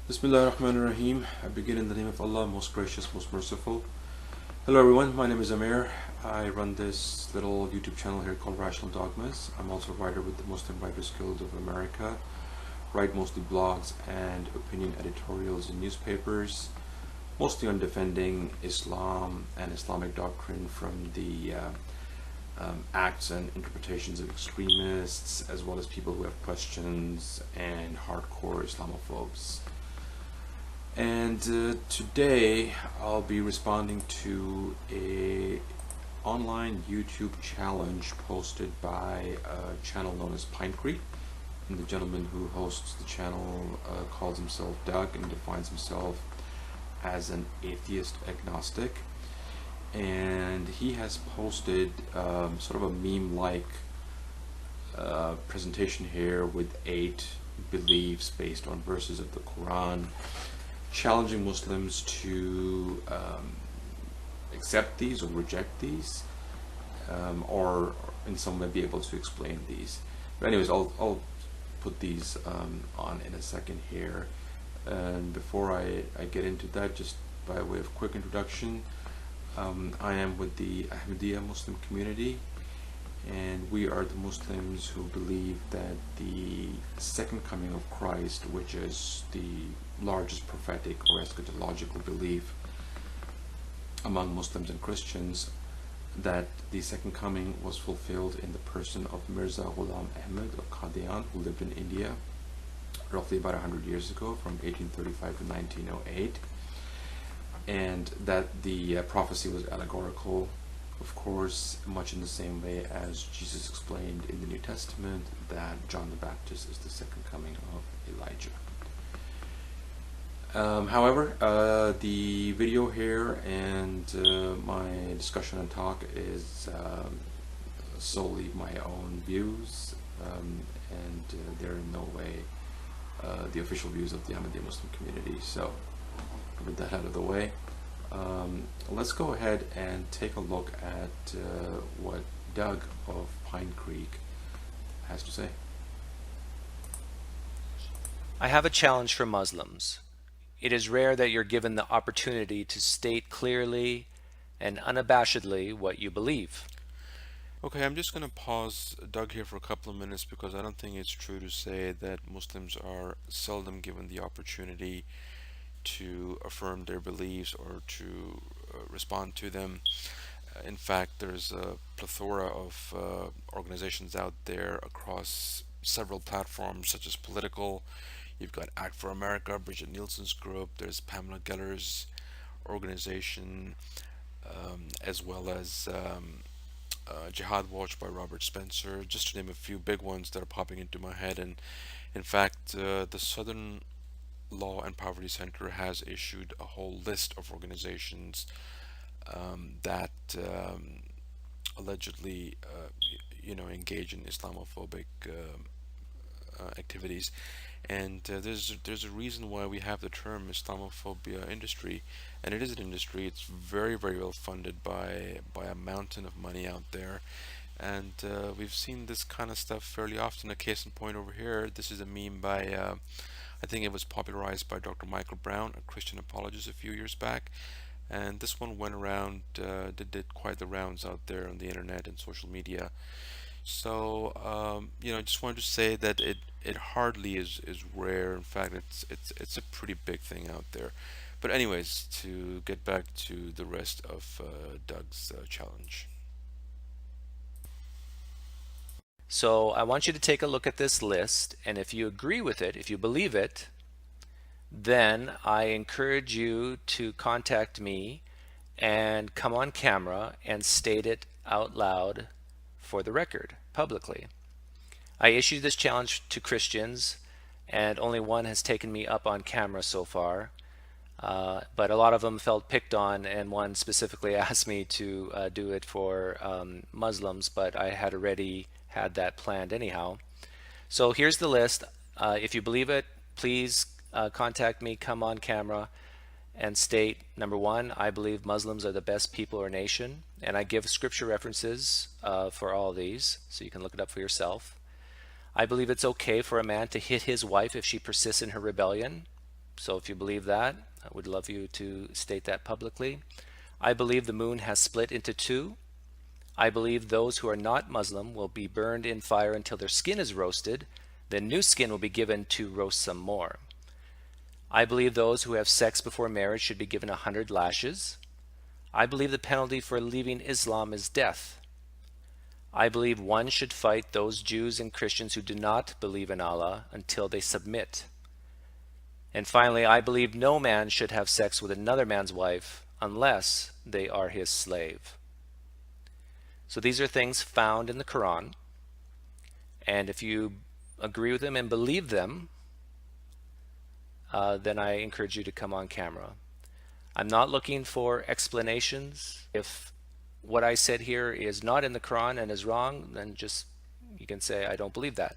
Bismillah ar-Rahman ar-Rahim. I begin in the name of Allah, most gracious, most merciful. Hello everyone, my name is Amir. I run this little YouTube channel here called Rational Dogmas. I'm also a writer with the Muslim Writers Guild of America. Write mostly blogs and opinion editorials in newspapers, mostly on defending Islam and Islamic doctrine from the acts and interpretations of extremists, as well as people who have questions and hardcore Islamophobes. And today I'll be responding to a online YouTube challenge posted by a channel known as PineCreek. And the gentleman who hosts the channel calls himself Doug and defines himself as an atheist-agnostic. And he has posted sort of a meme-like presentation here with 8 beliefs based on verses of the Quran, challenging Muslims to accept these or reject these, or in some way be able to explain these. But anyways, I'll put these on in a second here. And before I get into that, just by way of quick introduction, I am with the Ahmadiyya Muslim community, and we are the Muslims who believe that the second coming of Christ, which is the largest prophetic or eschatological belief among Muslims and Christians, that the second coming was fulfilled in the person of Mirza Ghulam Ahmad of Qadian, who lived in India roughly about 100 years ago, from 1835 to 1908, and that the prophecy was allegorical, of course, much in the same way as Jesus explained in the New Testament that John the Baptist is the second coming of Elijah. However, the video here and my discussion and talk is solely my own views, and they're in no way the official views of the Ahmadiyya Muslim community. So, with that out of the way, let's go ahead and take a look at what Doug of PineCreek has to say. I have a challenge for Muslims. It is rare that you're given the opportunity to state clearly and unabashedly what you believe. Okay, I'm just going to pause Doug here for a couple of minutes because I don't think it's true to say that Muslims are seldom given the opportunity to affirm their beliefs or to respond to them. In fact, there's a plethora of organizations out there across several platforms, such as political. You've got Act for America, Bridget Nielsen's group. There's Pamela Geller's organization, as well as Jihad Watch by Robert Spencer, just to name a few big ones that are popping into my head. And in fact, the Southern Law and Poverty Center has issued a whole list of organizations that allegedly, engage in Islamophobic activities. And there's a reason why we have the term Islamophobia industry, and it is an industry. It's very, very well funded by a mountain of money out there, and we've seen this kind of stuff fairly often. A case in point over here. This is a meme by I think it was popularized by Dr. Michael Brown, a Christian apologist, a few years back, and this one went around, did quite the rounds out there on the internet and social media. So, I just wanted to say that it hardly is rare. In fact, it's a pretty big thing out there. But anyways, to get back to the rest of Doug's challenge. So I want you to take a look at this list, and if you agree with it, if you believe it, then I encourage you to contact me and come on camera and state it out loud for the record, publicly. I issued this challenge to Christians, and only one has taken me up on camera so far. But a lot of them felt picked on, and one specifically asked me to do it for Muslims, but I had already had that planned anyhow. So here's the list. If you believe it, please contact me, come on camera, and state, number one, I believe Muslims are the best people or nation, and I give scripture references for all of these, so you can look it up for yourself. I believe it's okay for a man to hit his wife if she persists in her rebellion. So if you believe that, I would love you to state that publicly. I believe the moon has split into two. I believe those who are not Muslim will be burned in fire until their skin is roasted. Then new skin will be given to roast some more. I believe those who have sex before marriage should be given 100 lashes. I believe the penalty for leaving Islam is death. I believe one should fight those Jews and Christians who do not believe in Allah until they submit. And finally, I believe no man should have sex with another man's wife unless they are his slave. So these are things found in the Quran. And if you agree with them and believe them, then I encourage you to come on camera. I'm not looking for explanations. If what I said here is not in the Quran and is wrong, then just you can say, I don't believe that.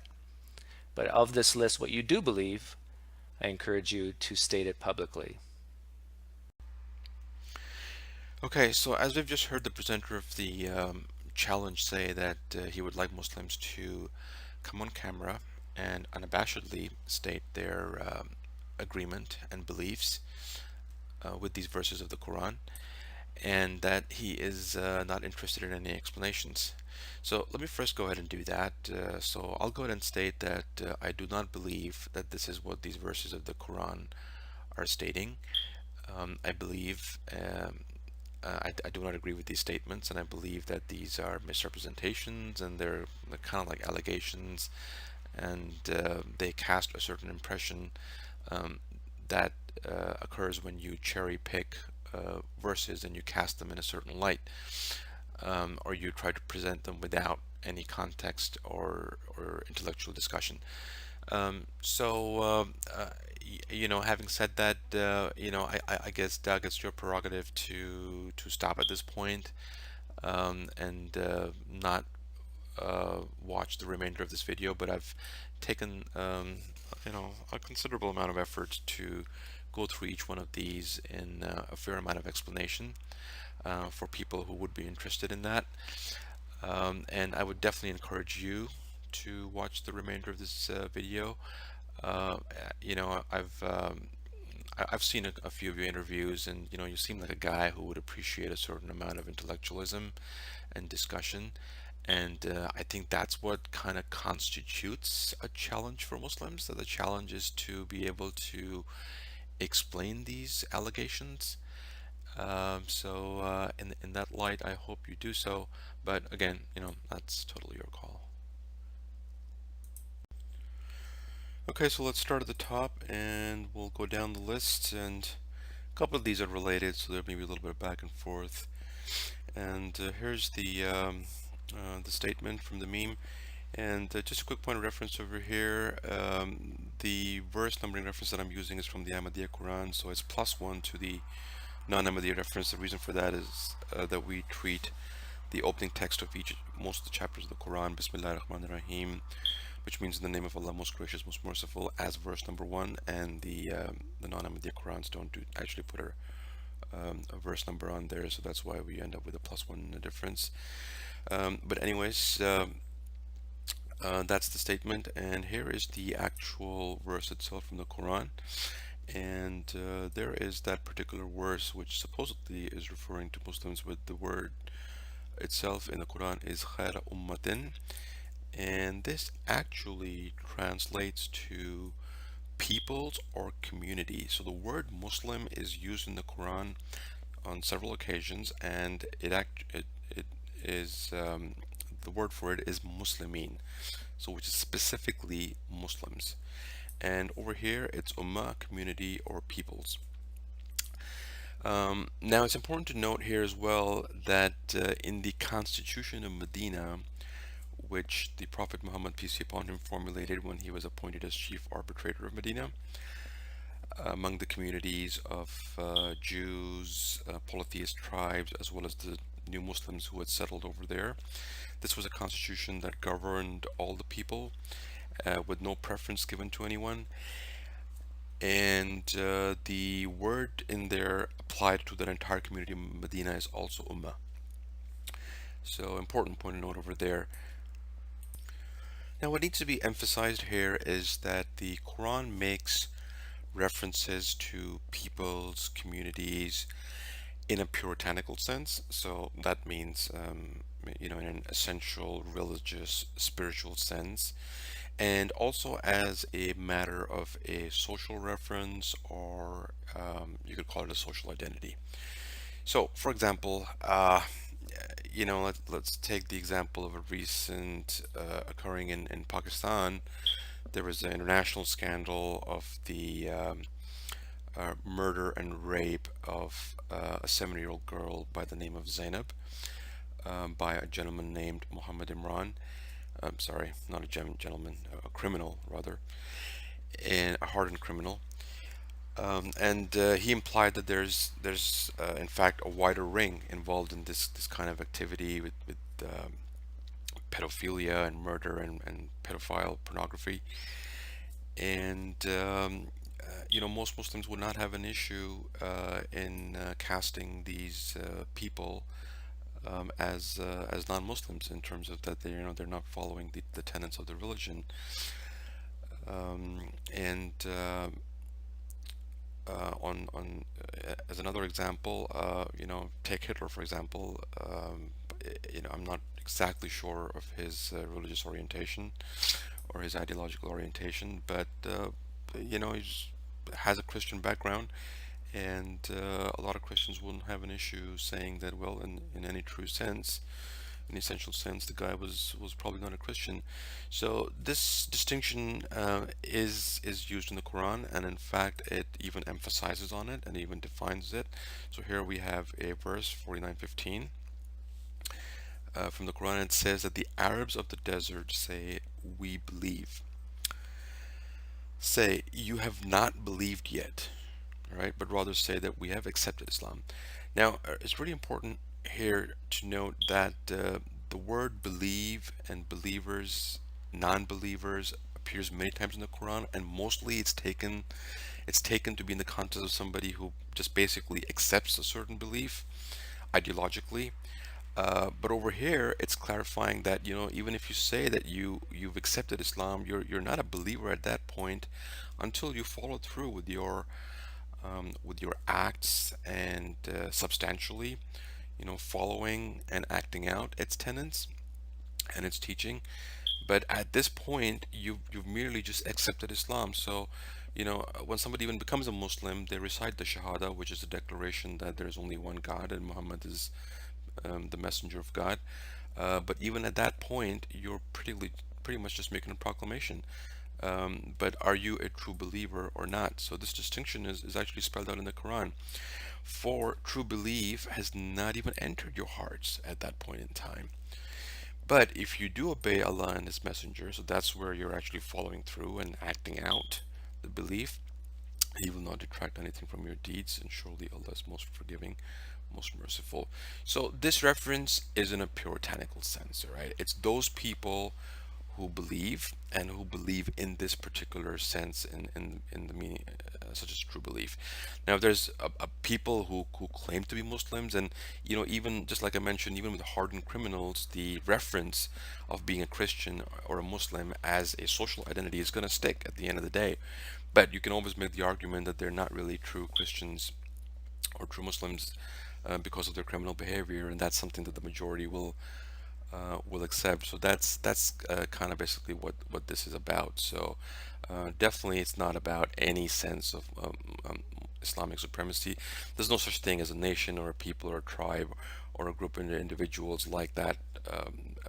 But of this list, what you do believe, I encourage you to state it publicly. Okay, so as we've just heard the presenter of the challenge say that he would like Muslims to come on camera and unabashedly state their agreement and beliefs with these verses of the Quran, and that he is not interested in any explanations. So let me first go ahead and do that. So I'll go ahead and state that I do not believe that this is what these verses of the Quran are stating. I believe I do not agree with these statements, and I believe that these are misrepresentations and they're kind of like allegations, and they cast a certain impression that occurs when you cherry pick verses and you cast them in a certain light, or you try to present them without any context or intellectual discussion. Having said that, I guess, Doug, it's your prerogative to stop at this point, and not watch the remainder of this video. But I've taken a considerable amount of effort to go through each one of these in a fair amount of explanation for people who would be interested in that, and I would definitely encourage you to watch the remainder of this video. I've seen a few of your interviews, and you seem like a guy who would appreciate a certain amount of intellectualism and discussion, and I think that's what kind of constitutes a challenge for Muslims. That the challenge is to be able to explain these allegations. In that light, I hope you do so. But again, that's totally your call. Okay, so let's start at the top and we'll go down the list, and a couple of these are related, so there may be a little bit of back and forth. And here's the statement from the meme, and just a quick point of reference over here. The verse numbering reference that I'm using is from the Ahmadiyya Quran, so it's +1 to the non-Ahmadiyya reference. The reason for that is that we treat the opening text of most of the chapters of the Quran, Bismillah ar-Rahman ar-Rahim, which means in the name of Allah, most gracious, most merciful, as verse number 1, and the non-Ahmadiyya Qurans don't actually put a verse number on there, so that's why we end up with a +1 difference. But anyways, that's the statement, and here is the actual verse itself from the Quran. And there is that particular verse which supposedly is referring to Muslims, with the word itself in the Quran is khayra ummatin, and this actually translates to peoples or community. So the word Muslim is used in the Quran on several occasions, and it is the word for it is muslimin, so which is specifically Muslims. And over here it's ummah, community or peoples. Now it's important to note here as well that in the Constitution of Medina, which the Prophet Muhammad, peace be upon him, formulated when he was appointed as chief arbitrator of Medina, among the communities of Jews, polytheist tribes, as well as the new Muslims who had settled over there. This was a constitution that governed all the people with no preference given to anyone. And the word in there applied to that entire community of Medina is also ummah. So important point to note over there. Now what needs to be emphasized here is that the Quran makes references to peoples, communities in a puritanical sense. So that means, in an essential religious, spiritual sense, and also as a matter of a social reference, or you could call it a social identity. So, for example, let's take the example of a recent occurring in Pakistan. There was an international scandal of the murder and rape of a 7-year-old girl by the name of Zainab, by a gentleman named Muhammad Imran. I'm sorry, not a gentleman, a criminal rather, and a hardened criminal. And he implied that there's in fact a wider ring involved in this kind of activity with pedophilia and murder and pedophile pornography. And most Muslims would not have an issue in casting these people as non-Muslims, in terms of that they're not following the tenets of the religion. And on as another example, take Hitler for example. I'm not exactly sure of his religious orientation or his ideological orientation, but he has a Christian background, and a lot of Christians wouldn't have an issue saying that, well, in any true sense, in the essential sense, the guy was probably not a Christian. So this distinction is used in the Quran, and in fact it even emphasizes on it and even defines it. So here we have a verse 49:15 from the Quran. It says that the Arabs of the desert say, "We believe." Say, "You have not believed yet," right? But rather say that we have accepted Islam. Now, it's really important here to note that the word believe and believers, non-believers, appears many times in the Quran, and mostly it's taken to be in the context of somebody who just basically accepts a certain belief ideologically. But over here, it's clarifying that, even if you say that you've accepted Islam, you're not a believer at that point until you follow through with your acts, and substantially, following and acting out its tenets and its teaching. But at this point, you've merely just accepted Islam. So, when somebody even becomes a Muslim, they recite the Shahada, which is a declaration that there is only one God and Muhammad is the messenger of God. But even at that point, you're pretty much just making a proclamation. But are you a true believer or not? So this distinction is actually spelled out in the Quran. For true belief has not even entered your hearts at that point in time. But if you do obey Allah and His Messenger, so that's where you're actually following through and acting out the belief. He will not detract anything from your deeds, and surely Allah is most forgiving, most merciful. So this reference is in a puritanical sense, right? It's those people who believe, and who believe in this particular sense, in the meaning, such as true belief. Now there's a people who claim to be Muslims, and even just like I mentioned, even with hardened criminals, the reference of being a Christian or a Muslim as a social identity is going to stick at the end of the day. But you can always make the argument that they're not really true Christians or true Muslims because of their criminal behavior, and that's something that the majority will accept. So that's kind of basically what this is about. So definitely it's not about any sense of Islamic supremacy. There's no such thing as a nation or a people or a tribe or a group of individuals like that,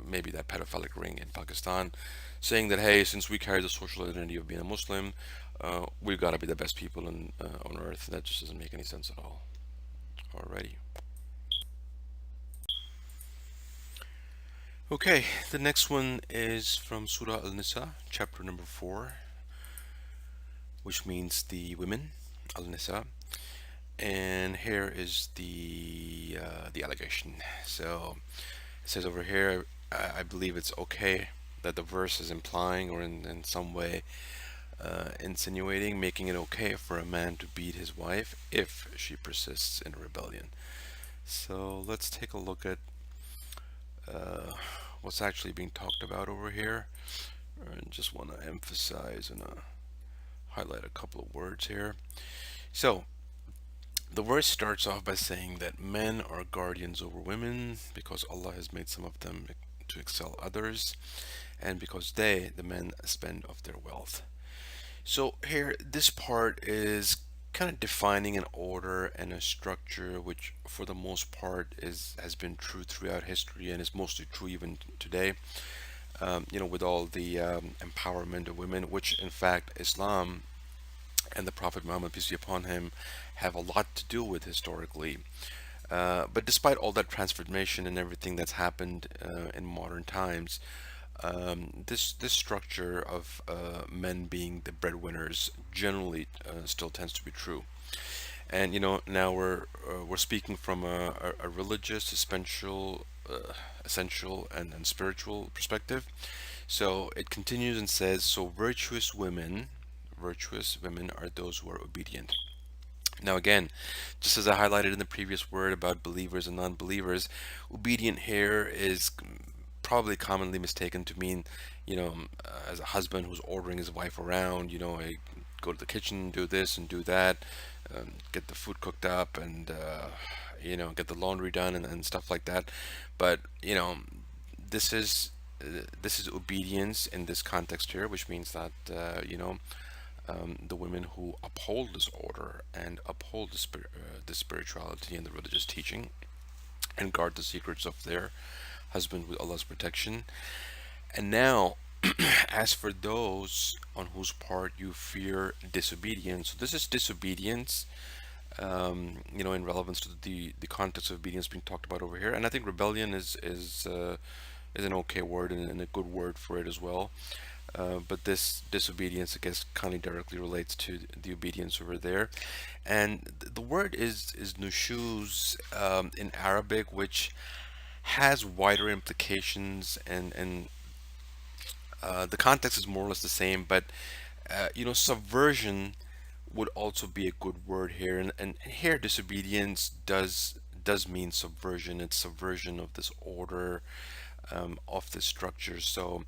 maybe that pedophilic ring in Pakistan, saying that, hey, since we carry the social identity of being a Muslim, we've got to be the best people on earth. That just doesn't make any sense at all. Alrighty. Okay, the next one is from Surah Al-Nisa, chapter number 4, which means the women, Al-Nisa. And here is the allegation. So it says over here, I believe it's okay that the verse is implying, or in some way insinuating, making it okay for a man to beat his wife if she persists in rebellion. So let's take a look at what's actually being talked about over here. I just want to emphasize and highlight a couple of words here. So, the verse starts off by saying that men are guardians over women because Allah has made some of them to excel others, and because they, the men, spend of their wealth. So here, this part is kind of defining an order and a structure which for the most part is has been true throughout history and is mostly true even today. With all the empowerment of women, which in fact Islam and the Prophet Muhammad, peace be upon him, have a lot to do with historically. But despite all that transformation and everything that's happened in modern times, this structure of men being the breadwinners generally still tends to be true. And now we're speaking from a religious, essential, and spiritual perspective. So it continues and says, so virtuous women are those who are obedient. Now, again, just as I highlighted in the previous word about believers and non-believers, obedient here is probably commonly mistaken to mean, as a husband who's ordering his wife around, I go to the kitchen, do this and do that, get the food cooked up, and get the laundry done and stuff like that. But this is this is obedience in this context here, which means that the women who uphold this order and uphold the spirituality and the religious teaching and guard the secrets of their husband with Allah's protection. And now, as for those on whose part you fear disobedience, so this is disobedience, in relevance to the context of obedience being talked about over here. And I think rebellion is an okay word and a good word for it as well. But this disobedience, I guess, kind of directly relates to the obedience over there. And the word is nushuz in Arabic, which has wider implications, and the context is more or less the same. But subversion would also be a good word here, and here disobedience does mean subversion. It's subversion of this order, of the structure. So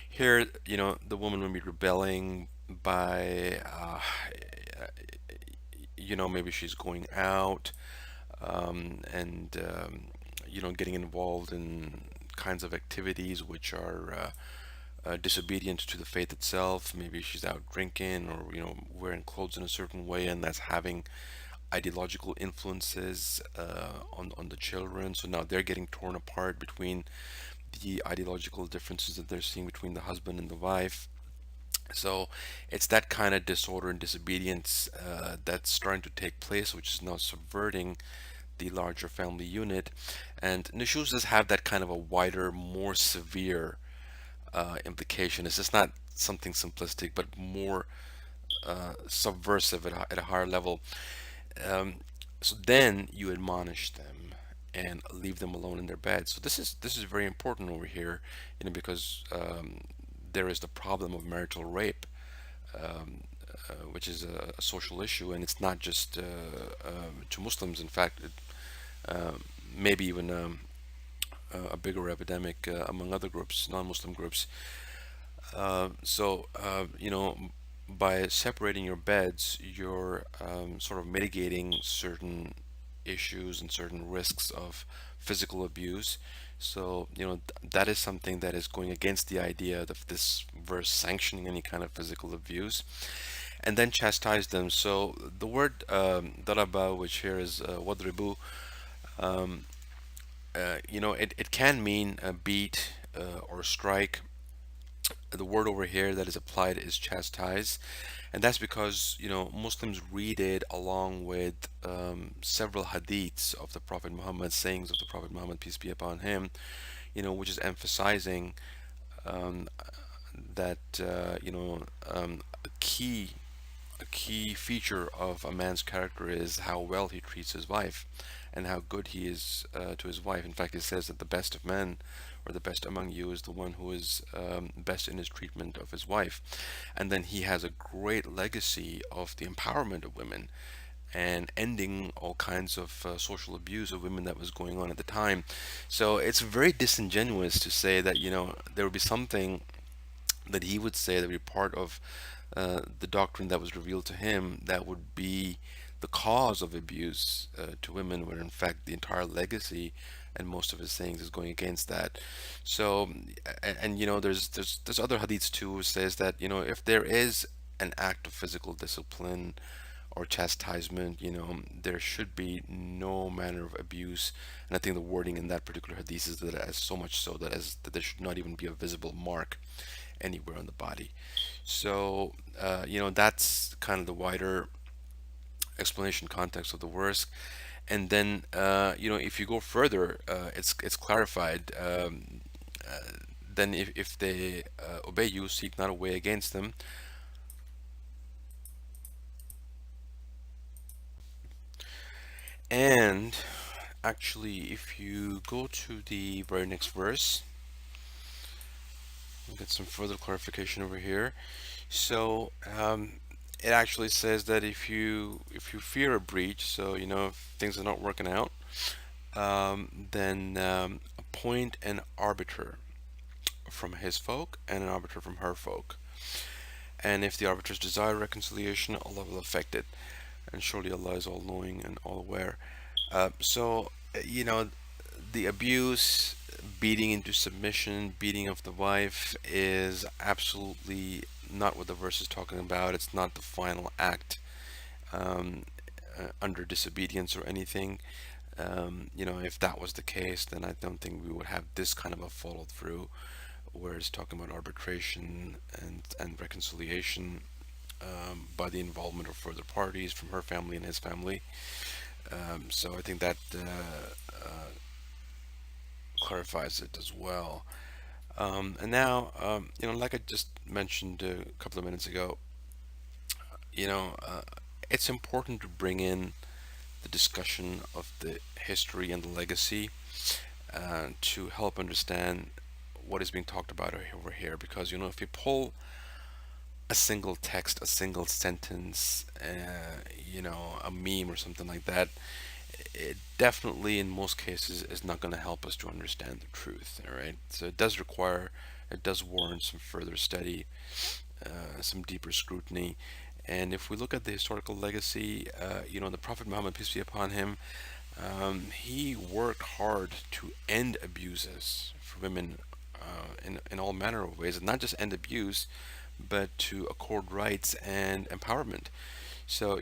here, the woman would be rebelling by, maybe she's going out, and getting involved in kinds of activities which are disobedient to the faith itself. Maybe she's out drinking or wearing clothes in a certain way, and that's having ideological influences on the children. So now they're getting torn apart between the ideological differences that they're seeing between the husband and the wife. So it's that kind of disorder and disobedience that's starting to take place, which is now subverting the larger family unit. And nushuz does have that kind of a wider, more severe implication. It's just not something simplistic, but more subversive at a higher level. So then you admonish them and leave them alone in their bed. So this is very important over here, because there is the problem of marital rape, which is a social issue, and it's not just to Muslims. In fact, maybe even a bigger epidemic among other groups, non-Muslim groups. By separating your beds, you're sort of mitigating certain issues and certain risks of physical abuse. So, that is something that is going against the idea of this verse sanctioning any kind of physical abuse. And then chastise them. So the word daraba, which here is wadribu, it can mean beat or strike. The word over here that is applied is chastise, and that's because Muslims read it along with several hadiths of the Prophet Muhammad, sayings of the Prophet Muhammad, peace be upon him, which is emphasizing that a key feature of a man's character is how well he treats his wife and how good he is to his wife. In fact, it says that the best of men, or the best among you, is the one who is best in his treatment of his wife. And then he has a great legacy of the empowerment of women and ending all kinds of social abuse of women that was going on at the time. So it's very disingenuous to say that there would be something that he would say that would be part of the doctrine that was revealed to him that would be the cause of abuse to women, where in fact the entire legacy and most of his sayings is going against that. So, and there's other hadiths too who says that if there is an act of physical discipline or chastisement, there should be no manner of abuse. And I think the wording in that particular hadith is that as so much so that there should not even be a visible mark anywhere on the body. So, that's kind of the wider explanation context of the verse. And then, if you go further, it's clarified. Then if they obey you, seek not a way against them. And actually, if you go to the very next verse, we'll get some further clarification over here. So it actually says that if you fear a breach, so if things are not working out, then appoint an arbiter from his folk and an arbiter from her folk. And if the arbiters desire reconciliation, Allah will effect it. And surely Allah is all knowing and all aware. So, the abuse, beating into submission, beating of the wife is absolutely not what the verse is talking about. It's not the final act under disobedience or anything. If that was the case, then I don't think we would have this kind of a follow through, where it's talking about arbitration and reconciliation by the involvement of further parties from her family and his family. So I think that clarifies it as well. And now, like I just mentioned a couple of minutes ago, it's important to bring in the discussion of the history and the legacy to help understand what is being talked about over here. Because, if you pull a single text, a single sentence, a meme or something like that, it definitely in most cases is not going to help us to understand the truth. All right, so it does warrant some further study, some deeper scrutiny. And if we look at the historical legacy, the Prophet Muhammad, peace be upon him, he worked hard to end abuses for women in all manner of ways, and not just end abuse, but to accord rights and empowerment. So,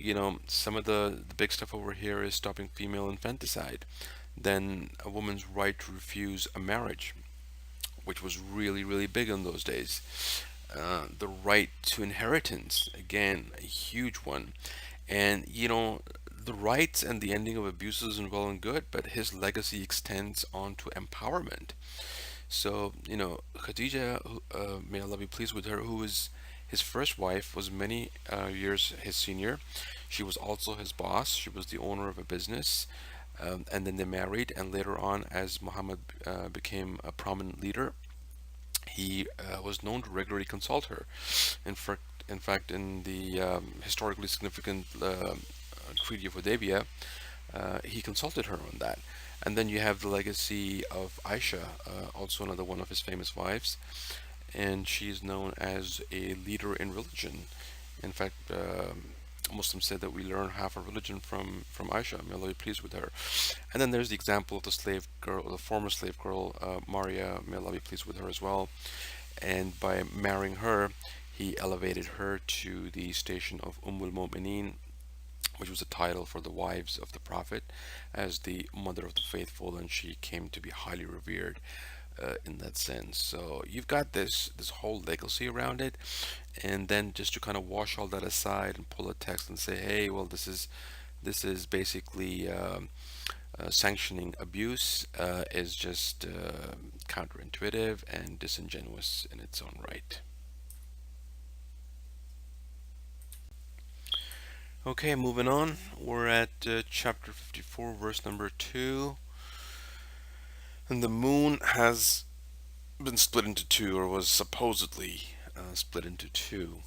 some of the big stuff over here is stopping female infanticide, then a woman's right to refuse a marriage, which was really, really big in those days. The right to inheritance, again, a huge one. And, the rights and the ending of abuses is well and good, but his legacy extends on to empowerment. So, Khadija, may Allah be pleased with her, who was his first wife, was many years his senior. She was also his boss. She was the owner of a business. And then they married, and later on, as Muhammad became a prominent leader, he was known to regularly consult her. In fact, in the historically significant Treaty of Hudaybiyah, he consulted her on that. And then you have the legacy of Aisha, also another one of his famous wives, and she's known as a leader in religion. In fact, Muslims say that we learn half our religion from Aisha. May Allah be pleased with her. And then there's the example of the slave girl, the former slave girl, Maria. May Allah be pleased with her as well. And by marrying her, he elevated her to the station of al Mu'mineen, which was a title for the wives of the Prophet, as the mother of the faithful, and she came to be highly revered in that sense. So you've got this whole legacy around it, and then just to kind of wash all that aside and pull a text and say, hey, well, this is basically sanctioning abuse, is just counterintuitive and disingenuous in its own right. Okay, moving on. We're at chapter 54, verse number 2. And the moon has been split into two, or was supposedly split into two.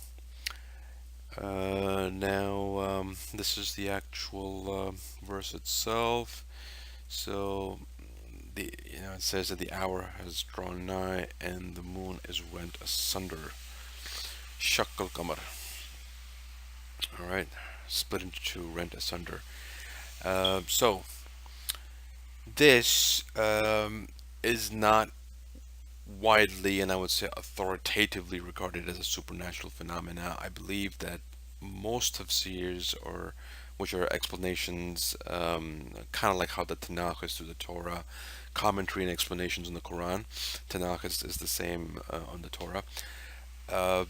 Now, this is the actual verse itself. So, it says that the hour has drawn nigh, and the moon is rent asunder. Shaq al-Qamar. All right, split into two, rent asunder. So this is not widely and I would say authoritatively regarded as a supernatural phenomena. I believe that most tafsirs, or which are explanations, kind of like how the Tanakh is to the Torah, commentary and explanations on the Quran. Tanakh is the same on the Torah. Uh,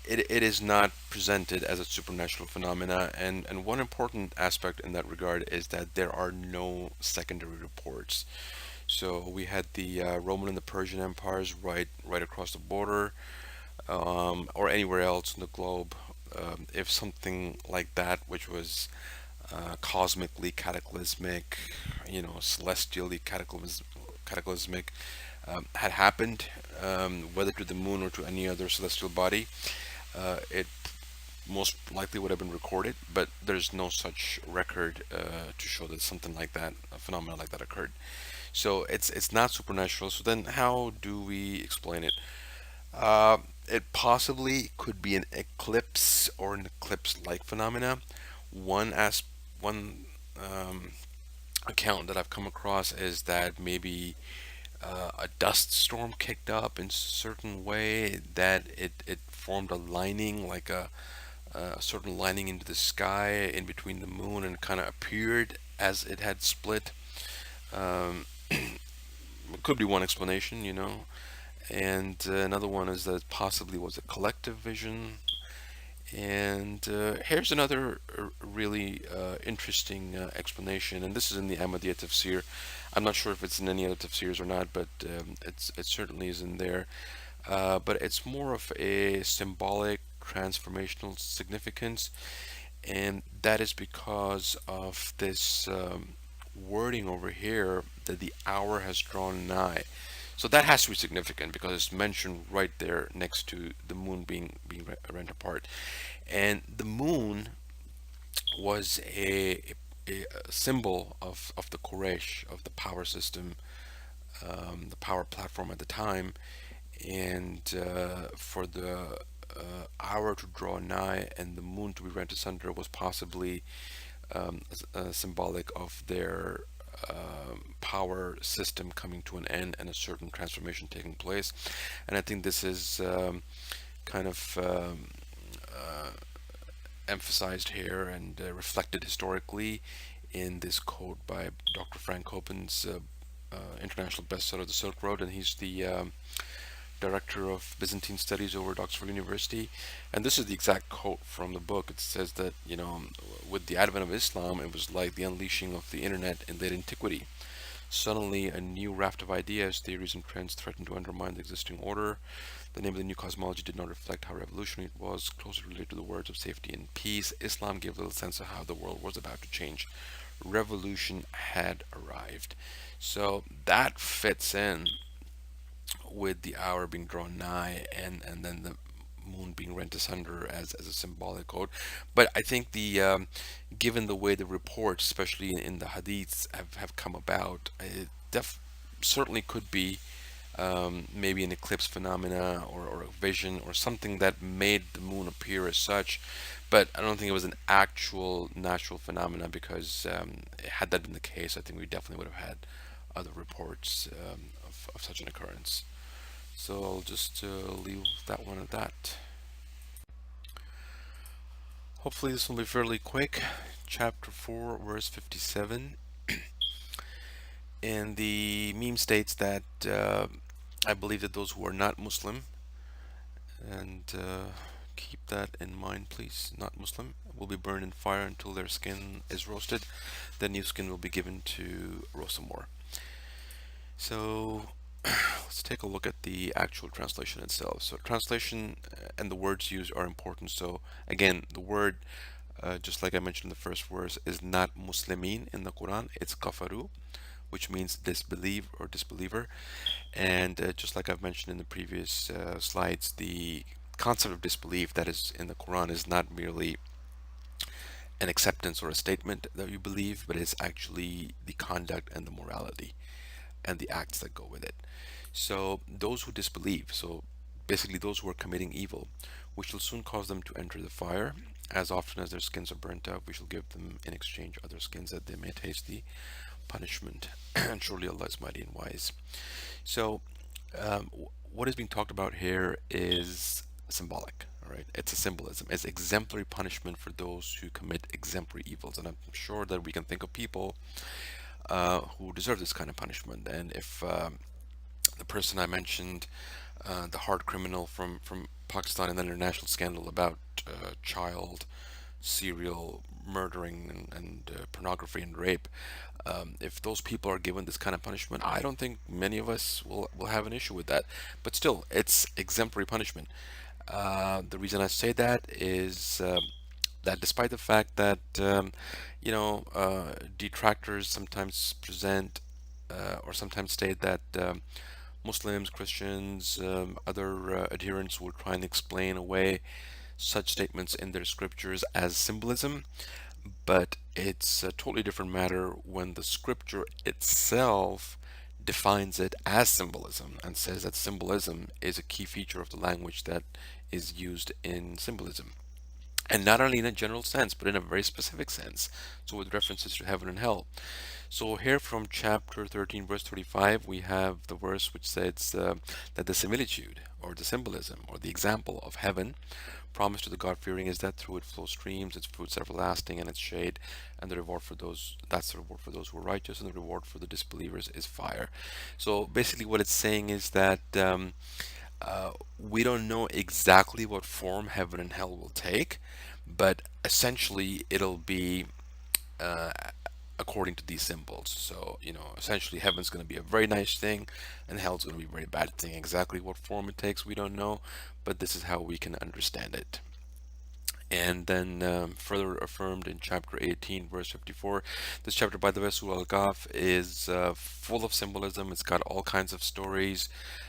it is not presented as a supernatural phenomena, and one important aspect in that regard is that there are no secondary reports. So we had the Roman and the Persian empires right across the border, or anywhere else in the globe. If something like that, which was cosmically cataclysmic, celestially cataclysmic, had happened, whether to the moon or to any other celestial body, it most likely would have been recorded, but there's no such record to show that something like that, a phenomenon like that occurred. So it's not supernatural. So then, how do we explain it? It possibly could be an eclipse or an eclipse-like phenomena. One account that I've come across is that maybe a dust storm kicked up in a certain way that it formed a lining, like a certain lining into the sky in between the moon, and kind of appeared as it had split. Um, it could be one explanation. And another one is that it possibly was a collective vision. And here's another really interesting explanation, and this is in the Ahmadiyya Tafsir. I'm not sure if it's in any other tafsirs or not, but it certainly is in there. But it's more of a symbolic transformational significance, and that is because of this wording over here that the hour has drawn nigh. So that has to be significant because it's mentioned right there next to the moon being rent apart, and the moon was a symbol of the Quraysh, of the power system, the power platform at the time, and for the hour to draw nigh and the moon to be rent asunder was possibly symbolic of their power system coming to an end and a certain transformation taking place. And I think this is kind of emphasized here and reflected historically in this quote by Dr. Frank Copen's international bestseller, The Silk Road, and he's the director of Byzantine Studies over at Oxford University. And this is the exact quote from the book. It says that, with the advent of Islam, it was like the unleashing of the internet in late antiquity. Suddenly, a new raft of ideas, theories, and trends threatened to undermine the existing order. The name of the new cosmology did not reflect how revolutionary it was, closely related to the words of safety and peace. Islam gave little sense of how the world was about to change. Revolution had arrived. So that fits in with the hour being drawn nigh, and then the moon being rent asunder as a symbolic code. But I think the given the way the reports, especially in the hadiths, have come about, it certainly could be maybe an eclipse phenomena, or a vision or something that made the moon appear as such. But I don't think it was an actual natural phenomena, because had that been the case, I think we definitely would have had other reports of such an occurrence. So I'll just leave that one at that. Hopefully this will be fairly quick. Chapter 4, verse 57. And the meme states that I believe that those who are not Muslim, and keep that in mind please, not Muslim, will be burned in fire until their skin is roasted. Then new skin will be given to roast some more. So let's take a look at the actual translation itself. So translation and the words used are important. So again, the word, just like I mentioned in the first verse, is not Muslimin in the Quran. It's kafaru, which means disbelieve or disbeliever. And just like I've mentioned in the previous slides, the concept of disbelief that is in the Quran is not merely an acceptance or a statement that you believe, but it's actually the conduct and the morality and the acts that go with it. So those who disbelieve, so basically those who are committing evil, which will soon cause them to enter the fire, As often as their skins are burnt up, we shall give them in exchange other skins that they may taste the punishment. And surely Allah is mighty and wise. So, what is being talked about here is symbolic. All right, it's a symbolism. It's exemplary punishment for those who commit exemplary evils, and I'm sure that we can think of people who deserve this kind of punishment. And if the person I mentioned, the hard criminal from Pakistan in the international scandal about child serial murdering and pornography and rape, if those people are given this kind of punishment, I don't think many of us will have an issue with that. But still, it's exemplary punishment. The reason I say that is that despite the fact that detractors sometimes present or sometimes state that Muslims, Christians, other adherents will try and explain away such statements in their scriptures as symbolism, but it's a totally different matter when the scripture itself defines it as symbolism and says that symbolism is a key feature of the language that is used in symbolism. And not only in a general sense, but in a very specific sense. So with references to heaven and hell. So here from chapter 13, verse 35, we have the verse which says that the similitude or the symbolism or the example of heaven promised to the God-fearing is that through it flow streams, its fruits are everlasting, and its shade, and the reward for those, that's the reward for those who are righteous, and the reward for the disbelievers is fire. So basically what it's saying is that we don't know exactly what form heaven and hell will take, but essentially it'll be uh, according to these symbols. So, essentially heaven's going to be a very nice thing and hell's going to be a very bad thing. Exactly what form it takes, we don't know, but this is how we can understand it. And then further affirmed in chapter 18, verse 54. This chapter, by the way, Surah Al-Kahf, is full of symbolism. It's got all kinds of stories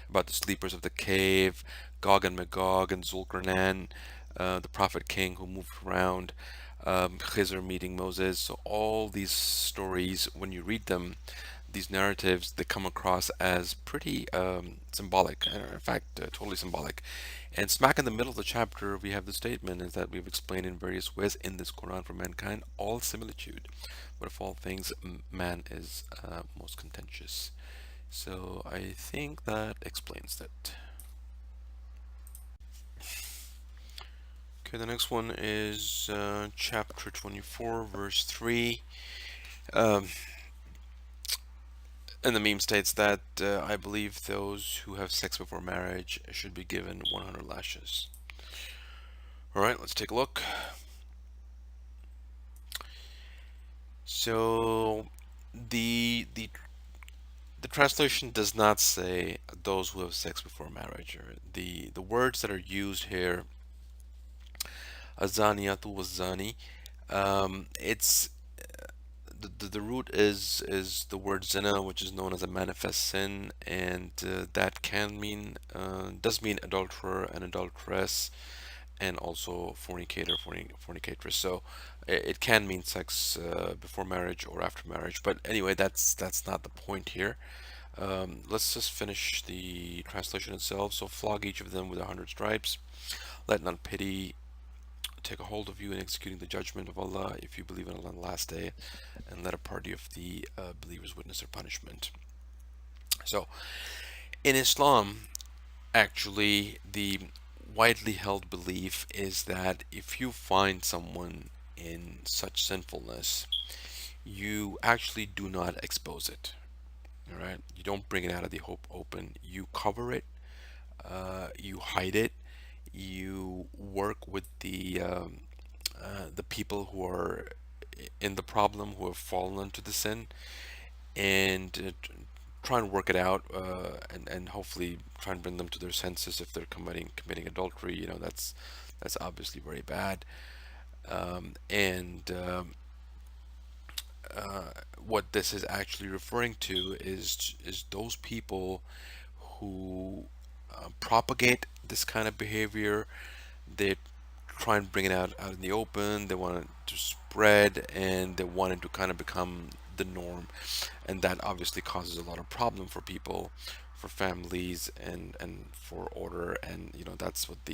about the sleepers of the cave, Gog and Magog, and Zulkarnain, the prophet king who moved around, Khizr meeting Moses. So all these stories, when you read them, these narratives, they come across as pretty symbolic, in fact, totally symbolic. And smack in the middle of the chapter, we have the statement is that we've explained in various ways in this Quran for mankind all similitude, but of all things, man is most contentious. So I think that explains that. Okay, the next one is chapter 24, verse 3. Um, and the meme states that I believe those who have sex before marriage should be given 100 lashes. Alright, let's take a look. So the translation does not say those who have sex before marriage. Or the words that are used here, azaniyatu wazani, it's the root is the word zina, which is known as a manifest sin, and that can mean does mean adulterer and adulteress, and also fornicator, fornicatress. So it can mean sex before marriage or after marriage. But anyway, that's not the point here. Let's just finish the translation itself. So flog each of them with 100 stripes. Let none pity take a hold of you in executing the judgment of Allah if you believe in Allah on the last day, and let a party of the believers witness their punishment. So in Islam, actually, the widely held belief is that if you find someone in such sinfulness, you actually do not expose it. All right, you don't bring it out of the open. You cover it. You hide it. You work with the people who are in the problem, who have fallen into the sin, and try and work it out, and hopefully try and bring them to their senses if they're committing adultery. That's obviously very bad. And what this is actually referring to is those people who propagate this kind of behavior. They try and bring it out in the open. They want it to spread, and they want it to kind of become the norm, and that obviously causes a lot of problem for people, for families, and for order. And that's what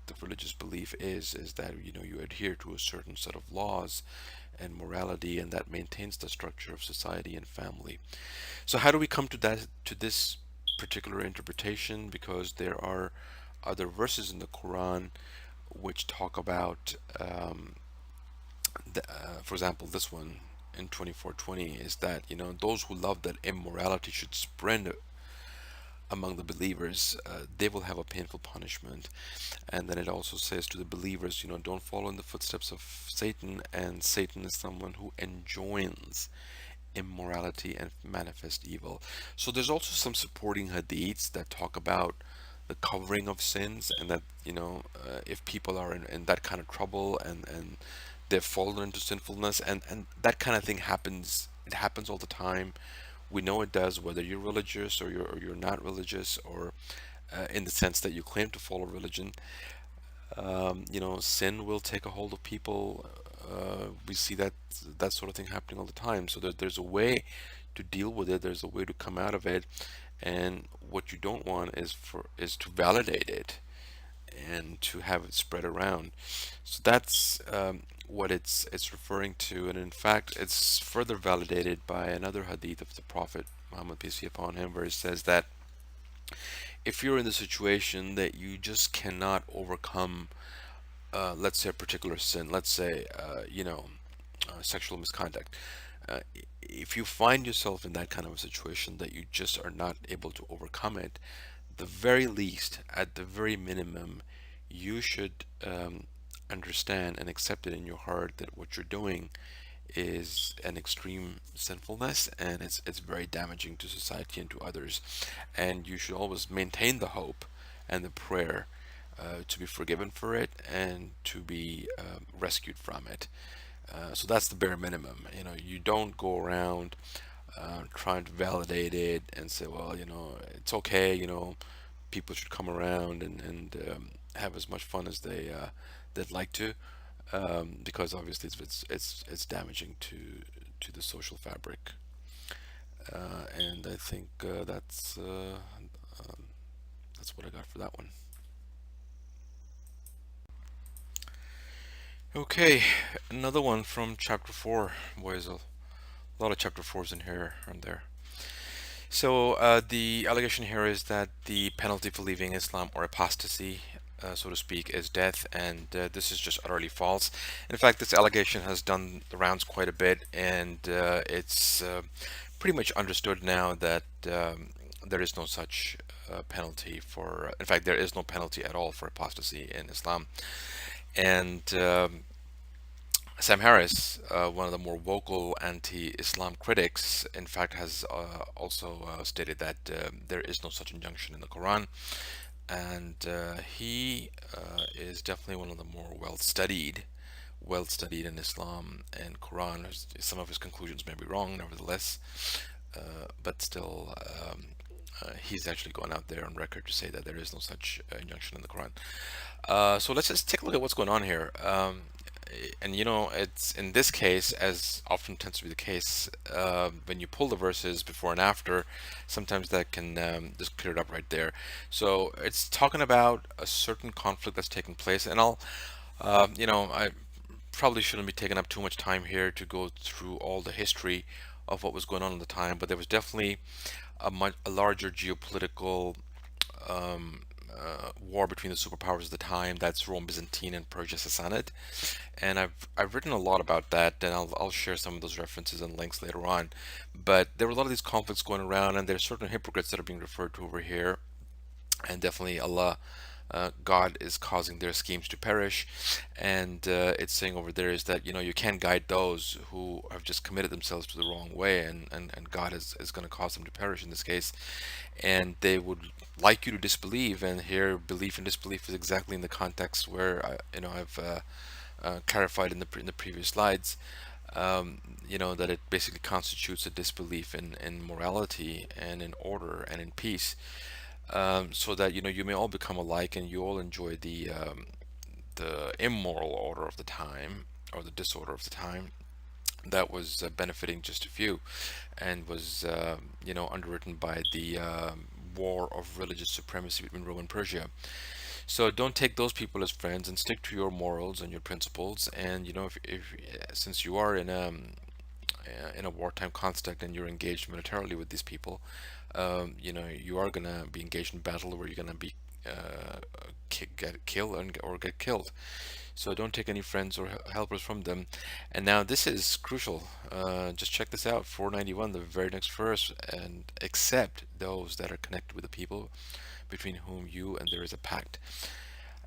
the religious belief is that you adhere to a certain set of laws and morality, and that maintains the structure of society and family. So how do we come to this particular interpretation? Because there are other verses in the Quran which talk about, for example, this one in 24:20 is that those who love that immorality should spread among the believers, they will have a painful punishment. And then it also says to the believers, don't follow in the footsteps of Satan, and Satan is someone who enjoins immorality and manifest evil. So there's also some supporting hadiths that talk about the covering of sins, and that if people are in that kind of trouble, and they've fallen into sinfulness, and that kind of thing happens. It happens all the time. We know it does, whether you're religious or you're not religious, or in the sense that you claim to follow religion. Sin will take a hold of people. We see that sort of thing happening all the time. So there's a way to deal with it. There's a way to come out of it. And what you don't want is to validate it and to have it spread around. So that's what it's referring to. And in fact, it's further validated by another hadith of the Prophet Muhammad, peace be upon him, where it says that if you're in the situation that you just cannot overcome, let's say a particular sin, let's say sexual misconduct, if you find yourself in that kind of a situation that you just are not able to overcome it, the very least, at the very minimum, you should understand and accept it in your heart that what you're doing is an extreme sinfulness, and it's very damaging to society and to others. And you should always maintain the hope and the prayer to be forgiven for it and to be rescued from it. So that's the bare minimum. You don't go around trying to validate it and say, well, it's okay. People should come around and have as much fun as they'd like to, because obviously it's damaging to the social fabric. And I think that's what I got for that one. Okay, another one from chapter 4. Boy, there's a lot of chapter 4s in here and there. So the allegation here is that the penalty for leaving Islam, or apostasy, so to speak, is death, and this is just utterly false. In fact, this allegation has done the rounds quite a bit, and it's pretty much understood now that there is no such penalty for, in fact, there is no penalty at all for apostasy in Islam. And Sam Harris, one of the more vocal anti-Islam critics, in fact, has also stated that there is no such injunction in the Quran. And he is definitely one of the more well-studied in Islam and Quran. Some of his conclusions may be wrong, nevertheless, but still, he's actually gone out there on record to say that there is no such injunction in the Quran. So let's just take a look at what's going on here. And it's in this case, as often tends to be the case, when you pull the verses before and after, sometimes that can just clear it up right there. So it's talking about a certain conflict that's taking place, and I probably shouldn't be taking up too much time here to go through all the history of what was going on at the time, but there was definitely a larger geopolitical war between the superpowers of the time. That's Rome Byzantine and Persia Sassanid, and I've written a lot about that, and I'll share some of those references and links later on. But there were a lot of these conflicts going around, and there are certain hypocrites that are being referred to over here, and definitely Allah, God, is causing their schemes to perish. And it's saying over there is that you can't guide those who have just committed themselves to the wrong way, and God is going to cause them to perish in this case, and they would like you to disbelieve. And here, belief and disbelief is exactly in the context where I've clarified in the previous slides, that it basically constitutes a disbelief in morality and in order and in peace. So that you may all become alike, and you all enjoy the immoral order of the time, or the disorder of the time, that was benefiting just a few, and was underwritten by the war of religious supremacy between Rome and Persia. So don't take those people as friends and stick to your morals and your principles. And if since you are in a wartime context and you're engaged militarily with these people, you are gonna be engaged in battle where you're gonna be get killed or get killed. So don't take any friends or helpers from them. And now this is crucial. Just check this out, 491, the very next verse, and accept those that are connected with the people between whom you and there is a pact.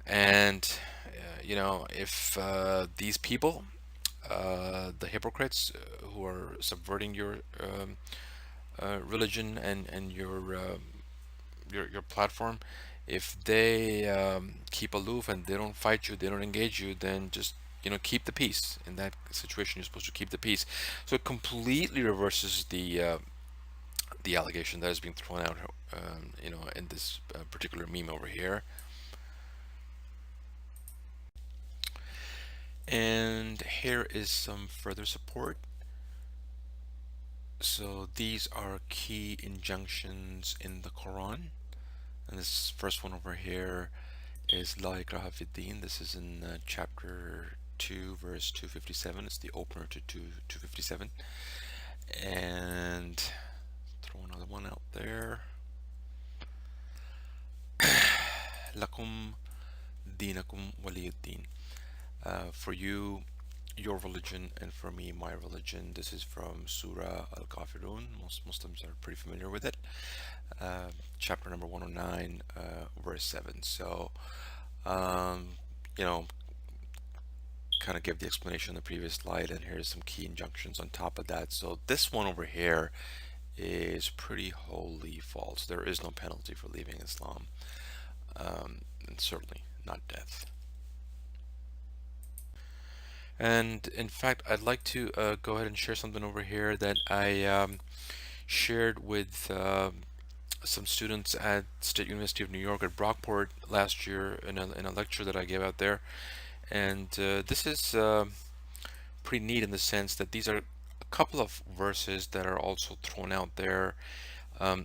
And if these people, the hypocrites who are subverting your religion and your platform, if they keep aloof and they don't fight you, they don't engage you, then just keep the peace. In that situation, you're supposed to keep the peace. So it completely reverses the allegation that is being thrown out, in this particular meme over here. And here is some further support. So these are key injunctions in the Quran. And this first one over here is La ikraha fid din. This is in chapter 2, verse 257. It's the opener to 257. And throw another one out there. Lakum dinakum waliyuddin. For you, your religion, and for me, my religion. This is from Surah Al-Kafirun. Most Muslims are pretty familiar with it. Chapter number 109, verse 7. So, kind of give the explanation on the previous slide, and here's some key injunctions on top of that. So this one over here is pretty wholly false. There is no penalty for leaving Islam, and certainly not death. And in fact, I'd like to go ahead and share something over here that I shared with some students at State University of New York at Brockport last year in a lecture that I gave out there. And this is pretty neat in the sense that these are a couple of verses that are also thrown out there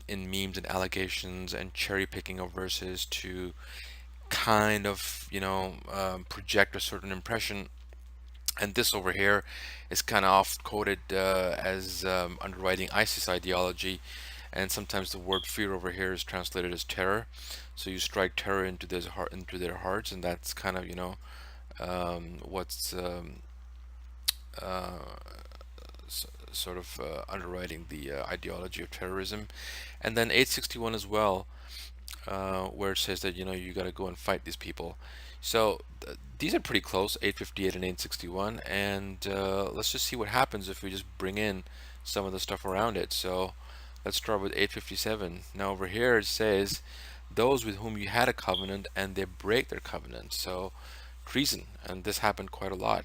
in memes and allegations and cherry picking of verses to kind of project a certain impression. And this over here is kind of oft quoted as underwriting ISIS ideology, and sometimes the word fear over here is translated as terror. So you strike terror into their hearts, and that's kind of what's sort of underwriting the ideology of terrorism. And then 861 as well, where it says that you got to go and fight these people. So these are pretty close, 858 and 861, and let's just see what happens if we just bring in some of the stuff around it. So let's start with 857. Now over here it says, those with whom you had a covenant and they break their covenant. So treason, and this happened quite a lot.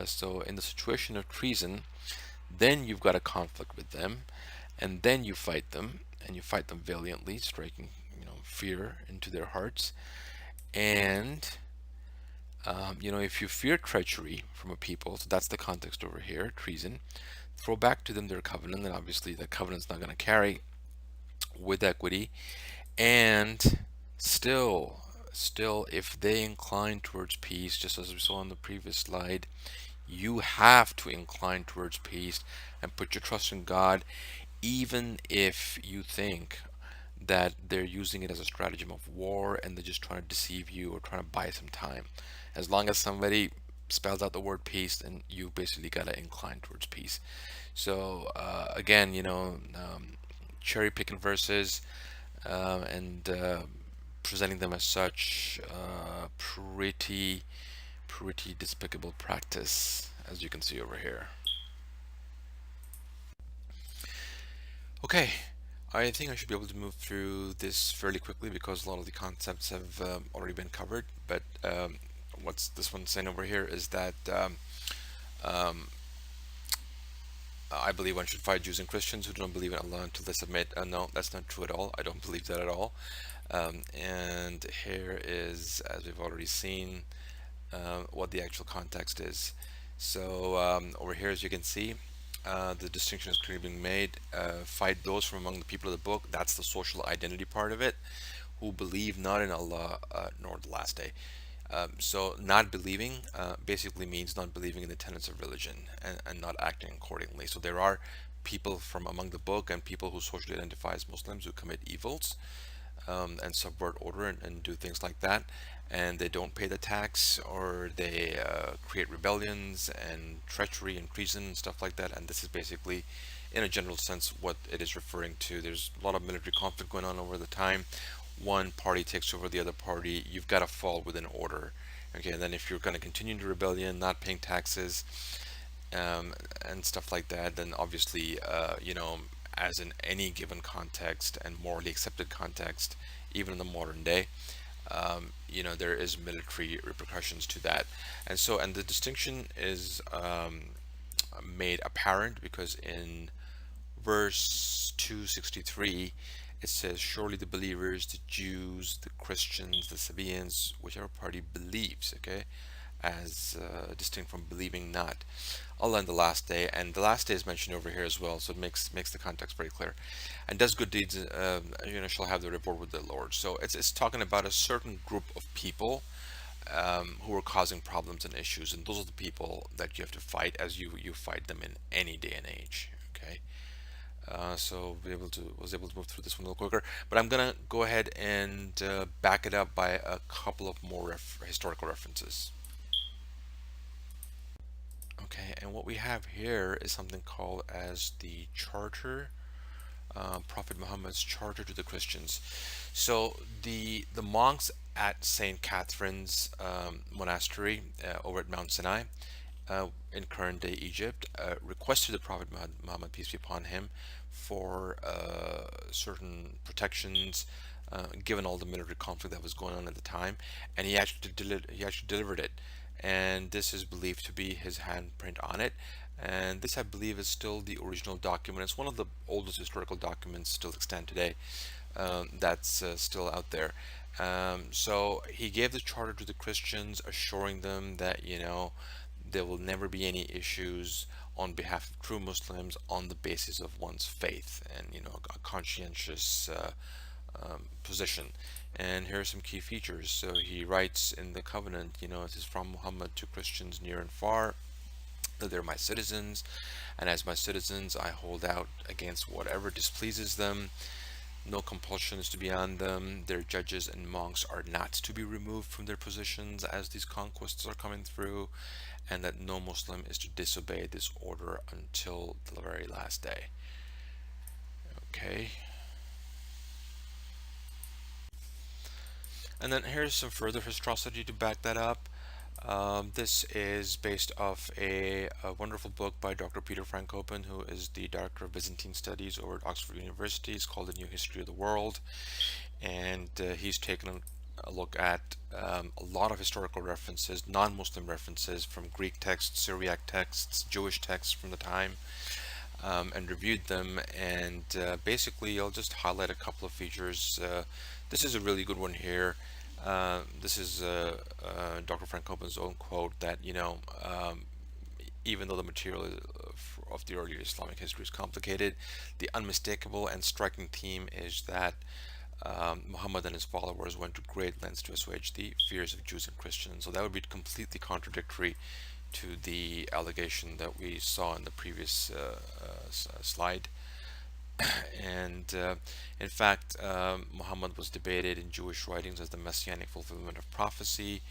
So in the situation of treason, then you've got a conflict with them, and then you fight them, and you fight them valiantly, striking fear into their hearts. And if you fear treachery from a people, so that's the context over here, treason, throw back to them their covenant, and obviously the covenant's not going to carry with equity. And still, if they incline towards peace, just as we saw on the previous slide, you have to incline towards peace and put your trust in God, even if you think that they're using it as a stratagem of war and they're just trying to deceive you or trying to buy some time. As long as somebody spells out the word peace, then you basically got to incline towards peace. So again, cherry picking verses and presenting them as such, pretty despicable practice, as you can see over here. Okay, I think I should be able to move through this fairly quickly because a lot of the concepts have already been covered. But what's this one saying over here is that I believe one should fight Jews and Christians who don't believe in Allah until they submit. No, that's not true at all. I don't believe that at all. And here is, as we've already seen, what the actual context is. So over here, as you can see, the distinction is clearly being made. Fight those from among the people of the book. That's the social identity part of it, who believe not in Allah nor the last day. So not believing basically means not believing in the tenets of religion, and not acting accordingly. So there are people from among the book and people who socially identify as Muslims who commit evils, and subvert order, and do things like that, and they don't pay the tax, or they create rebellions and treachery and treason and stuff like that. And this is basically, in a general sense, what it is referring to. There's a lot of military conflict going on over the time. One party takes over the other party. You've got to fall within order. Okay, and then if you're going to continue the rebellion, not paying taxes, and stuff like that, then obviously, as in any given context and morally accepted context, even in the modern day, there is military repercussions to that. And the distinction is made apparent because in verse 263 it says, surely the believers, the Jews, the Christians, the Sabaeans, whichever party believes, okay, as distinct from believing not, Allah in the last day. And the last day is mentioned over here as well, so it makes the context very clear. And does good deeds, shall have the reward with the Lord. So it's talking about a certain group of people who are causing problems and issues, and those are the people that you have to fight, as you fight them in any day and age. Okay. So was able to move through this one a little quicker, but I'm gonna go ahead and back it up by a couple of more historical references. Okay, and what we have here is something called as the Charter, Prophet Muhammad's Charter to the Christians. So the monks at Saint Catherine's monastery over at Mount Sinai, in current day Egypt, requested the Prophet Muhammad, peace be upon him, for certain protections, given all the military conflict that was going on at the time, and he actually delivered it. And this is believed to be his handprint on it. And this, I believe, is still the original document. It's one of the oldest historical documents still extant today, that's still out there. So he gave the charter to the Christians, assuring them that there will never be any issues on behalf of true Muslims on the basis of one's faith and a conscientious position. And here are some key features. So he writes in the covenant, it is from Muhammad to Christians near and far, that they're my citizens, and as my citizens I hold out against whatever displeases them. No compulsion is to be on them. Their judges and monks are not to be removed from their positions as these conquests are coming through, and that no Muslim is to disobey this order until the very last day. Okay. And then here's some further historicity to back that up. This is based off a wonderful book by Dr. Peter Frankopan, who is the Director of Byzantine Studies over at Oxford University. It's called The New History of the World. And he's taken a look at a lot of historical references, non-Muslim references from Greek texts, Syriac texts, Jewish texts from the time, and reviewed them. And basically, I'll just highlight a couple of features. This is a really good one here. This is Dr. Frank Copen's own quote that, even though the material of the earlier Islamic history is complicated, the unmistakable and striking theme is that Muhammad and his followers went to great lengths to assuage the fears of Jews and Christians. So that would be completely contradictory to the allegation that we saw in the previous slide. And in fact, Muhammad was debated in Jewish writings as the messianic fulfillment of prophecy,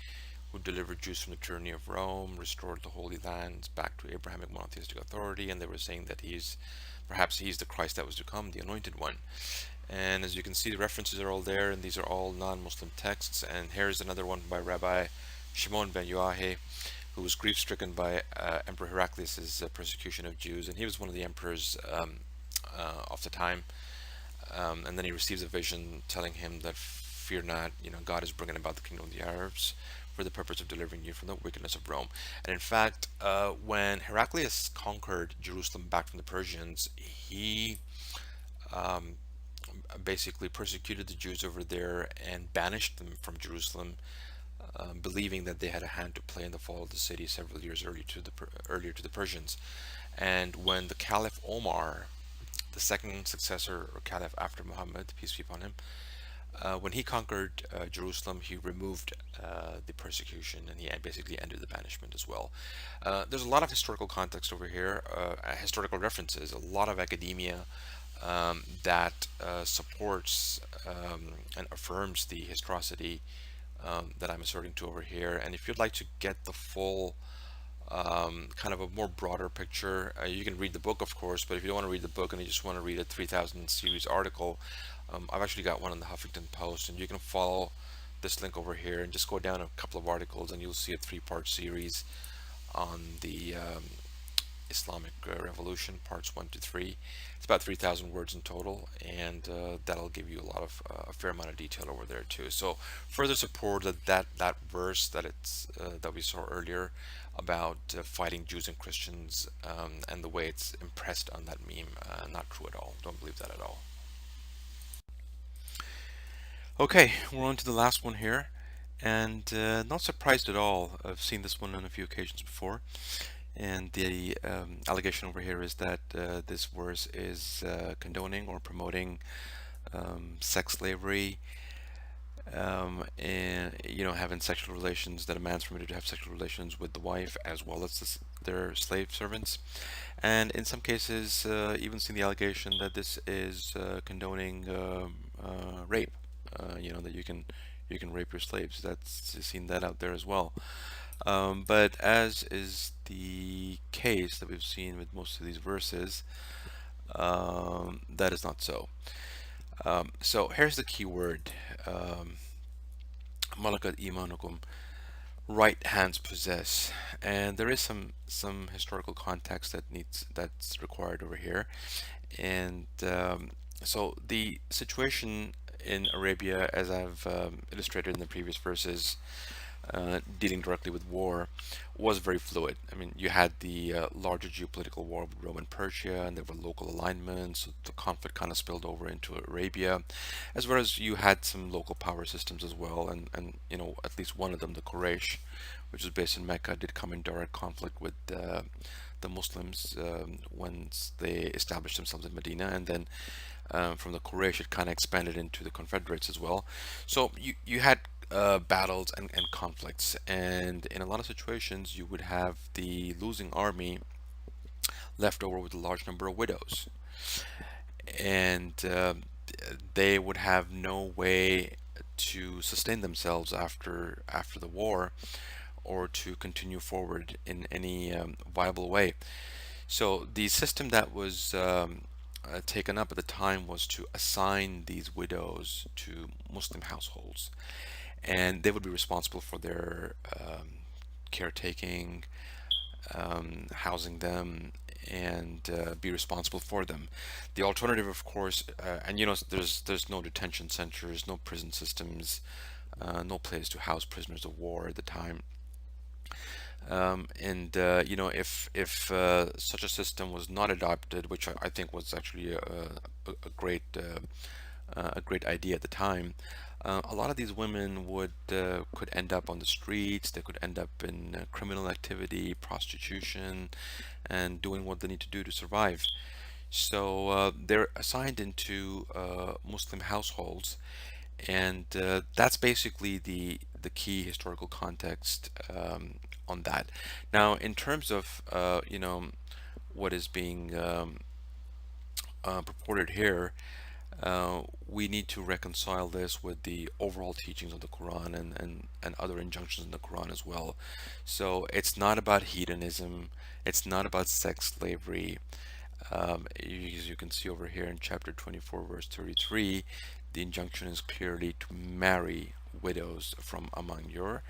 who delivered Jews from the tyranny of Rome, restored the Holy Lands back to Abrahamic monotheistic authority, and they were saying that perhaps he's the Christ that was to come, the anointed one. And as you can see, the references are all there, and these are all non-Muslim texts. And here's another one by Rabbi Shimon ben Yoahe, who was grief-stricken by Emperor Heraclius' persecution of Jews, and he was one of the emperors of the time, and then he receives a vision telling him that, fear not, God is bringing about the kingdom of the Arabs for the purpose of delivering you from the wickedness of Rome. And in fact, when Heraclius conquered Jerusalem back from the Persians, he basically persecuted the Jews over there and banished them from Jerusalem, believing that they had a hand to play in the fall of the city several years earlier to the Persians. And when the Caliph Omar, the second successor or caliph after Muhammad, peace be upon him, When he conquered Jerusalem, he removed the persecution, and he basically ended the banishment as well. There's a lot of historical context over here, historical references, a lot of academia that supports and affirms the historicity that I'm asserting to over here. And if you'd like to get the full kind of a more broader picture, you can read the book, of course, but if you don't want to read the book and you just want to read a 3000 series article, I've actually got one on the Huffington Post, and you can follow this link over here and just go down a couple of articles and you'll see a 3-part series on the Islamic Revolution, parts 1 to 3. It's about 3,000 words in total, and that'll give you a fair amount of detail over there too. So further support that verse that we saw earlier about fighting Jews and Christians, and the way it's impressed on that meme, not true at all. Don't believe that at all. Okay, we're on to the last one here, and not surprised at all. I've seen this one on a few occasions before. And the allegation over here is that this verse is condoning or promoting sex slavery, and having sexual relations, that a man's permitted to have sexual relations with the wife as well as their slave servants. And in some cases, even seen the allegation that this is condoning rape. That you can rape your slaves. That's seen that out there as well. But as is the case that we've seen with most of these verses, that is not so. So here's the key word: malakat imanukum, right hands possess. And there is some historical context that's required over here. And so the situation in Arabia, as I've illustrated in the previous verses, dealing directly with war, was very fluid. I mean, you had the larger geopolitical war with Rome and Persia, and there were local alignments. So the conflict kind of spilled over into Arabia, as well as you had some local power systems as well. And at least one of them, the Quraysh, which is based in Mecca, did come in direct conflict with the Muslims once they established themselves in Medina, and then from the Quraysh it kind of expanded into the Confederates as well. So you had battles and conflicts, and in a lot of situations you would have the losing army left over with a large number of widows, and they would have no way to sustain themselves after the war, or to continue forward in any viable way. So the system that was taken up at the time was to assign these widows to Muslim households, and they would be responsible for their caretaking, housing them, and be responsible for them. The alternative, of course, and there's no detention centers, no prison systems, no place to house prisoners of war at the time. And if such a system was not adopted, which I think was actually a great idea at the time, a lot of these women could end up on the streets. They could end up in criminal activity, prostitution, and doing what they need to do to survive. So they're assigned into Muslim households, and that's basically the key historical context on that. Now, in terms of what is being purported here, we need to reconcile this with the overall teachings of the Quran and other injunctions in the Quran as well. So it's not about hedonism, it's not about sex slavery. As you can see over here in chapter 24 verse 33, the injunction is clearly to marry widows from among your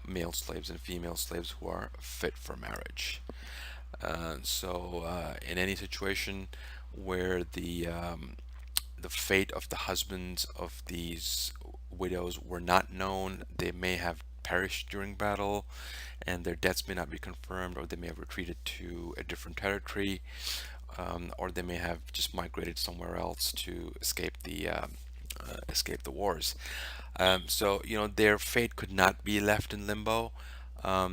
male slaves and female slaves who are fit for marriage. So in any situation where the fate of the husbands of these widows were not known, they may have perished during battle, and their deaths may not be confirmed, or they may have retreated to a different territory, or they may have just migrated somewhere else to escape the wars. So their fate could not be left in limbo,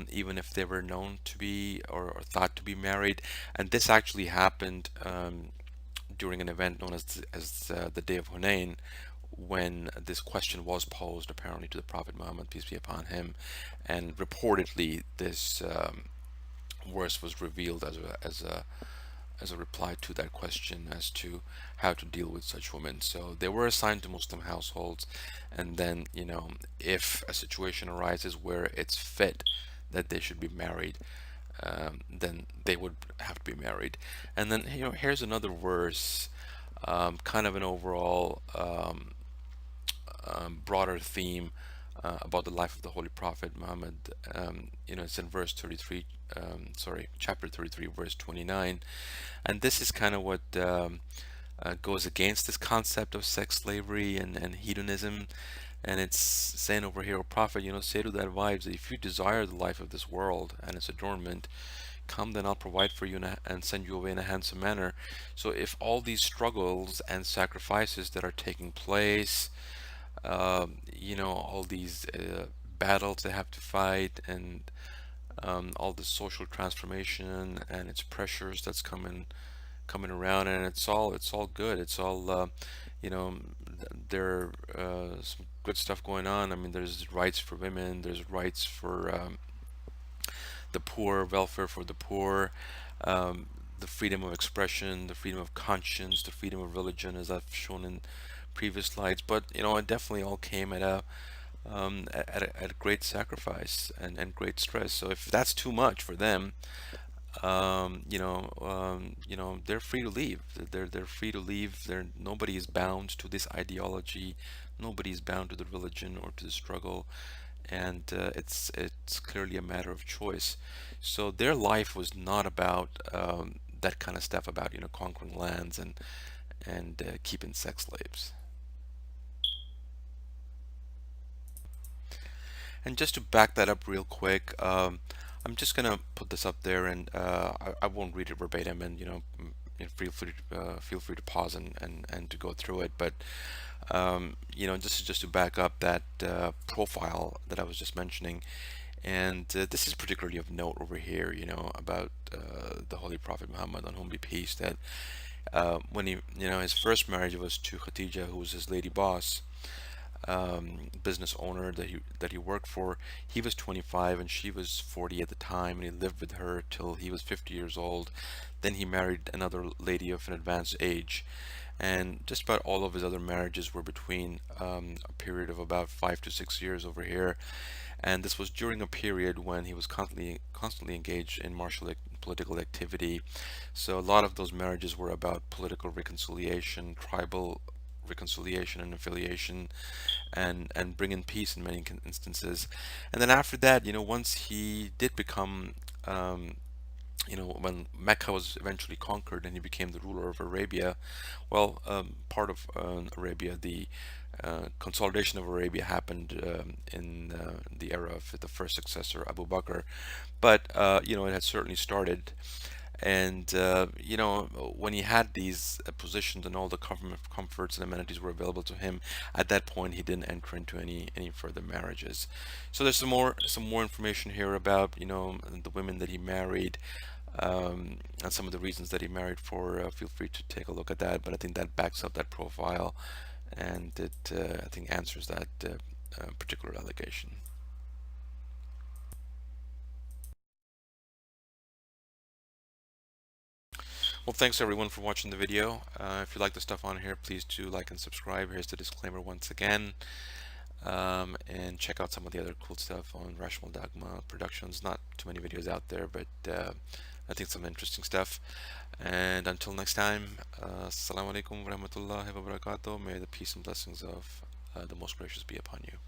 even if they were known to be or thought to be married. And this actually happened during an event known as the Day of Hunain, when this question was posed apparently to the Prophet Muhammad, peace be upon him, and reportedly this verse was revealed as a reply to that question as to how to deal with such women. So they were assigned to Muslim households, and then, you know, if a situation arises where it's fit that they should be married, then they would have to be married. And then, you know, here's another verse, kind of an overall broader theme about the life of the Holy Prophet Muhammad. You know, it's in verse 33, chapter 33, verse 29. And this is kind of what goes against this concept of sex slavery and hedonism. And it's saying over here, "O Prophet, you know, say to thy wives, if you desire the life of this world and its adornment, come, then I'll provide for you and send you away in a handsome manner." So if all these struggles and sacrifices that are taking place, you know, all these battles they have to fight, and all the social transformation and its pressures that's coming around, and it's all good. It's all you know, there some good stuff going on. I mean, there's rights for women, there's rights for the poor, welfare for the poor, the freedom of expression, the freedom of conscience, the freedom of religion, as I've shown in previous slides. But you know, it definitely all came at a great sacrifice and great stress. So if that's too much for them, you know, they're free to leave. They're free to leave. Nobody is bound to this ideology. Nobody is bound to the religion or to the struggle, and it's clearly a matter of choice. So their life was not about that kind of stuff, about, you know, conquering lands and keeping sex slaves. And just to back that up real quick, I'm just gonna put this up there, and I won't read it verbatim, and you know, feel free to pause and to go through it. But you know, this is just to back up that profile that I was just mentioning, and this is particularly of note over here. You know, about the Holy Prophet Muhammad, on whom be peace, that when he, you know, his first marriage was to Khadija, who was his lady boss, business owner that he worked for. He was 25 and she was 40 at the time, and he lived with her till he was 50 years old. Then he married another lady of an advanced age, and just about all of his other marriages were between a period of about 5 to 6 years over here. And this was during a period when he was constantly engaged in political activity. So a lot of those marriages were about political reconciliation, tribal reconciliation and affiliation, and bring in peace in many instances. And then after that, you know, once he did become you know, when Mecca was eventually conquered and he became the ruler of Arabia, well, part of Arabia, the consolidation of Arabia happened in the era of the first successor, Abu Bakr. But you know, it had certainly started. And you know, when he had these positions and all the comforts and amenities were available to him, at that point he didn't enter into any further marriages. So there's some more information here about, you know, the women that he married, and some of the reasons that he married for. Feel free to take a look at that. But I think that backs up that profile, and it I think answers that particular allegation. Well, thanks everyone for watching the video. If you like the stuff on here, please do like and subscribe. Here's the disclaimer once again. And check out some of the other cool stuff on Rational Dogma Productions. Not too many videos out there, but I think some interesting stuff. And until next time, Assalamu alaikum wa rahmatullahi wa barakatuh. May the peace and blessings of the Most Gracious be upon you.